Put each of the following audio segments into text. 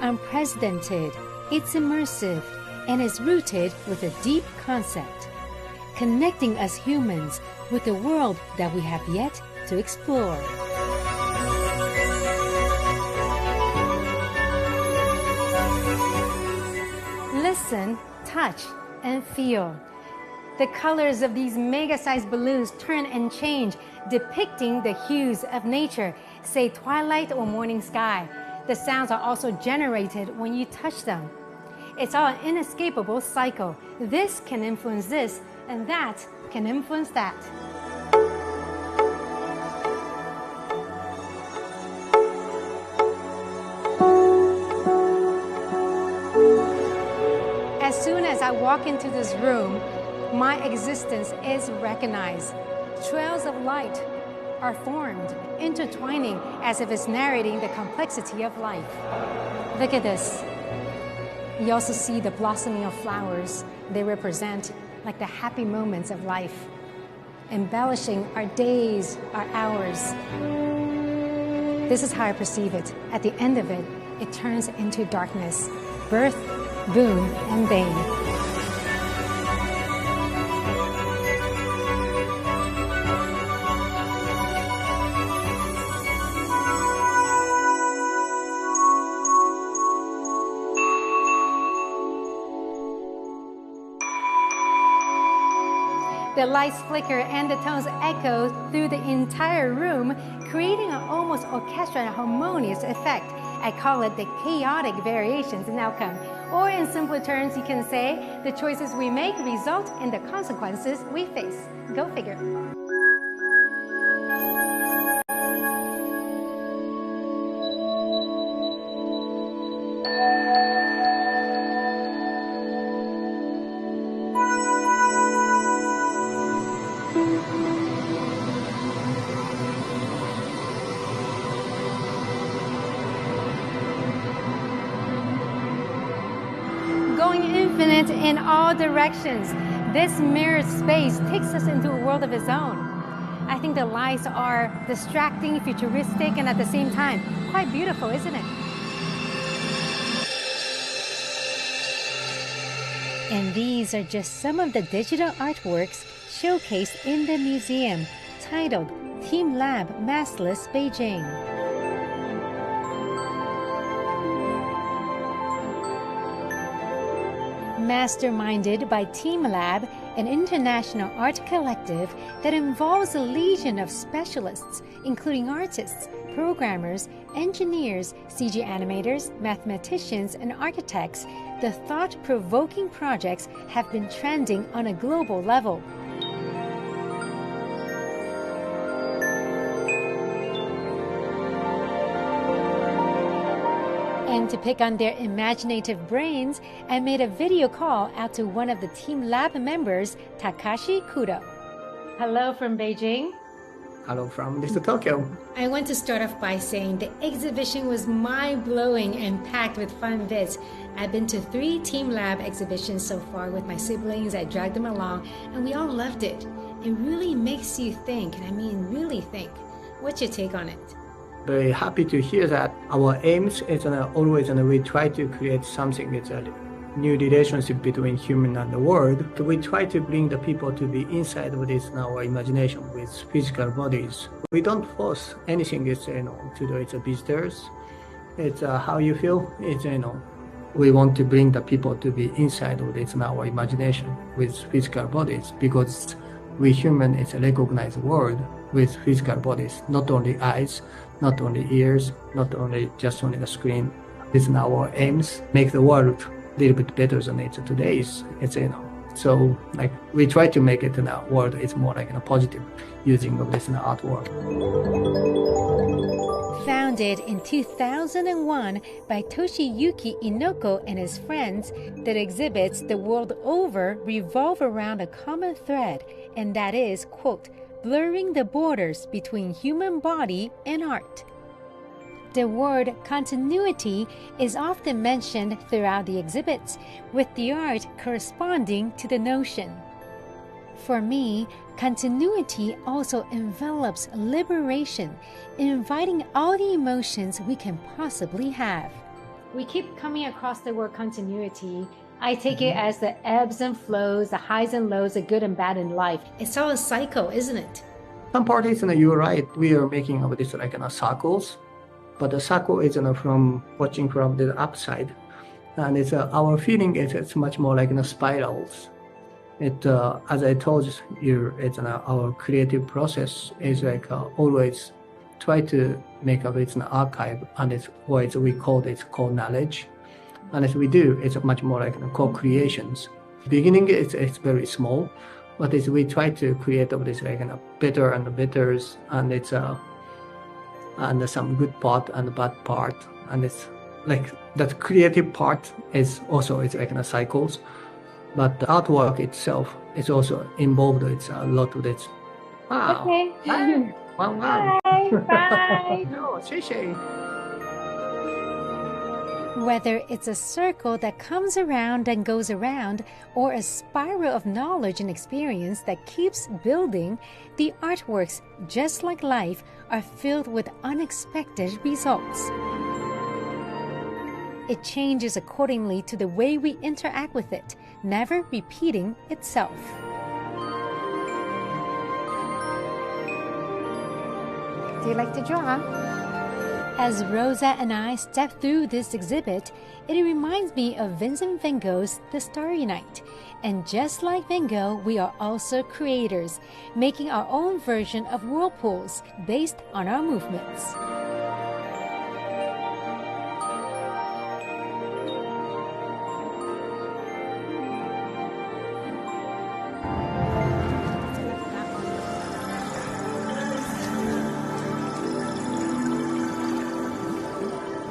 unprecedented, it's immersive, and is rooted with a deep concept, connecting us humans with the world that we have yet to explore. Listen, touch, and feel. The colors of these mega-sized balloons turn and change, depicting the hues of nature, say twilight or morning sky. The sounds are also generated when you touch them. It's all an inescapable cycle. This can influence this, and that can influence that. As soon as I walk into this room, my existence is recognized. Trails of light are formed, intertwining as if it's narrating the complexity of life. Look at this. You also see the blossoming of flowers. They represent like the happy moments of life, embellishing our days, our hours. This is how I perceive it. At the end of it, it turns into darkness. Birth, boom, and bane. The lights flicker and the tones echo through the entire room, creating an almost orchestral and harmonious effect. I call it the chaotic variations in outcome. Or in simpler terms, you can say the choices we make result in the consequences we face. Go figure. Going infinite in all directions. This mirrored space takes us into a world of its own. I think the lights are distracting, futuristic, and at the same time, quite beautiful, isn't it? And these are just some of the digital artworks showcased in the museum, titled Team Lab Massless Beijing. Masterminded by Team Lab, an international art collective that involves a legion of specialists, including artists, programmers, engineers, CG animators, mathematicians, and architects, the thought-provoking projects have been trending on a global level. And to pick on their imaginative brains, I made a video call out to one of the Team Lab members, Takashi Kudo. Hello from Beijing. Hello from Tokyo. I want to start off by saying the exhibition was mind-blowing and packed with fun bits. I've been to 3 Team Lab exhibitions so far with my siblings. I dragged them along, and we all loved it. It really makes you think, and I mean really think. What's your take on it? Very happy to hear that. Our aims is always, and we try to create something that's a new relationship between human and the world. We try to bring the people to be inside of this our imagination with physical bodies. We don't force anything. It's to do it's visitors. It's how you feel. It's we want to bring the people to be inside of this our imagination with physical bodies, because we human is a recognized world with physical bodies, not only eyes, not only ears, not only just only the screen. This is our aims, make the world a little bit better than it today is. So like we try to make it in a world it's more like a positive using of this artwork. Founded in 2001 by Toshiyuki Inoko and his friends, that exhibits the world over revolve around a common thread, and that is, quote, blurring the borders between human body and art. The word continuity is often mentioned throughout the exhibits, with the art corresponding to the notion. For me, continuity also envelops liberation, inviting all the emotions we can possibly have. We keep coming across the word continuity. I take it as the ebbs and flows, the highs and lows, the good and bad in life. It's all a cycle, isn't it? Some parties, you're right, we are making of this like circles, but the circle is from watching from the upside, and it's our feeling is it's much more like spirals. It as I told you, it's our creative process is like always try to make of it's an archive, and it's what we call it co-knowledge. And as we do, it's much more like co-creations. Beginning, it's very small, but as we try to create of this like better and betters, and it's and some good part and bad part, and it's like that creative part is also it's like cycles, but the artwork itself is also involved. It's a lot of it. Wow. Okay. Bye. Wow. Bye. Bye. No, 谢谢. Whether it's a circle that comes around and goes around, or a spiral of knowledge and experience that keeps building, the artworks, just like life, are filled with unexpected results. It changes accordingly to the way we interact with it, never repeating itself. Do you like to draw? As Rosa and I step through this exhibit, it reminds me of Vincent van Gogh's The Starry Night. And just like Van Gogh, we are also creators, making our own version of whirlpools based on our movements.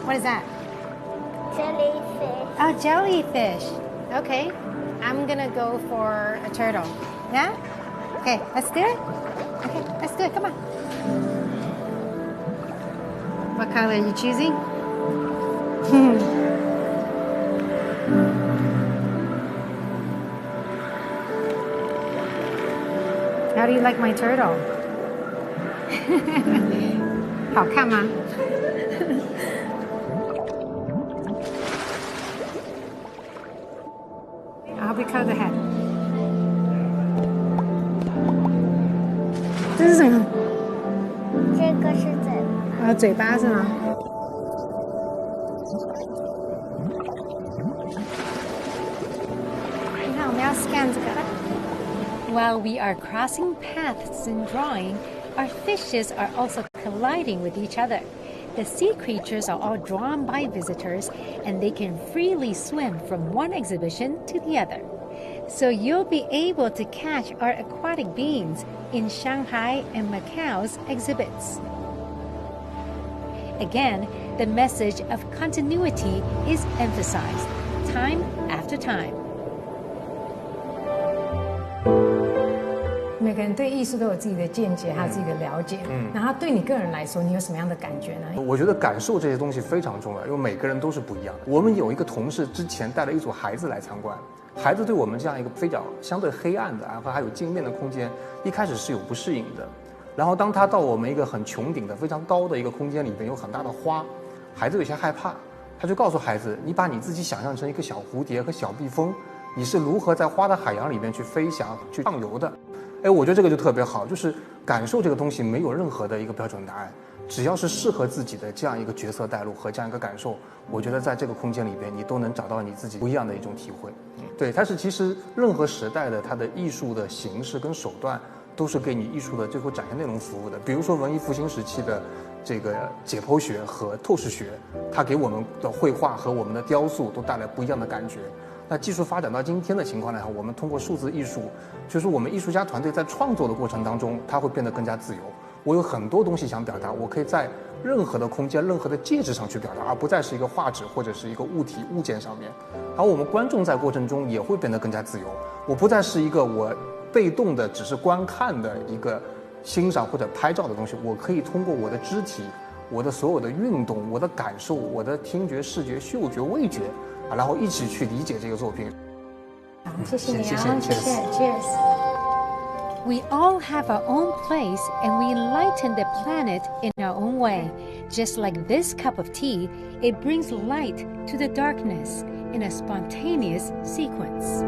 What is that? Jellyfish. Oh, jellyfish. Okay. I'm gonna go for a turtle. Yeah? Okay, let's do it. Okay, let's do it. Come on. What color are you choosing? How do you like my turtle? 好看吗？I'll be cut the head. 这是什么？这个是嘴巴。嘴巴是吗？你看，我们要 scan 这个。While we are crossing paths in drawing, our fishes are also colliding with each other. The sea creatures are all drawn by visitors, and they can freely swim from one exhibition to the other. So you'll be able to catch our aquatic beings in Shanghai and Macau's exhibits. Again, the message of continuity is emphasized time after time. 每个人对艺术都有自己的见解，还有自己的了解。然后对你个人来说，你有什么样的感觉呢？我觉得感受这些东西非常重要，因为每个人都是不一样的。我们有一个同事之前带了一组孩子来参观，孩子对我们这样一个比较相对黑暗的，然后还有镜面的空间，一开始是有不适应的。然后当他到我们一个很穹顶的、非常高的一个空间里边，有很大的花，孩子有些害怕，他就告诉孩子：“你把你自己想象成一个小蝴蝶和小蜜蜂，你是如何在花的海洋里面去飞翔、去畅游的？”哎，我觉得这个就特别好，就是感受这个东西没有任何的一个标准答案，只要是适合自己的这样一个角色带入和这样一个感受，我觉得在这个空间里边，你都能找到你自己不一样的一种体会。对，它是其实任何时代的它的艺术的形式跟手段，都是给你艺术的最后展现内容服务的。比如说文艺复兴时期的这个解剖学和透视学，它给我们的绘画和我们的雕塑都带来不一样的感觉。那技术发展到今天的情况来看，我们通过数字艺术，就是我们艺术家团队在创作的过程当中，它会变得更加自由。我有很多东西想表达，我可以在任何的空间、任何的介质上去表达，而不再是一个画纸或者是一个物体物件上面。而我们观众在过程中也会变得更加自由，我不再是一个我被动的只是观看的一个欣赏或者拍照的东西，我可以通过我的肢体、我的所有的运动、我的感受、我的听觉、视觉、嗅觉、味觉。然后一起去理解这个作品。好，谢谢你啊，谢谢，Cheers。We all have our own place and we enlighten the planet in our own way. Just like this cup of tea, it brings light to the darkness in a spontaneous sequence.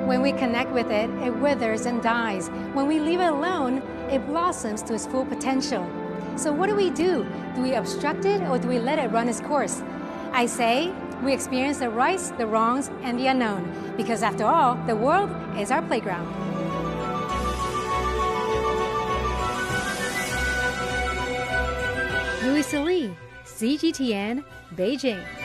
When we connect with it, it withers and dies. When we leave it alone, it blossoms to its full potential. So what do? Do we obstruct it or do we let it run its course? I say we experience the rights, the wrongs, and the unknown. Because after all, the world is our playground. Louis Lee, CGTN, Beijing.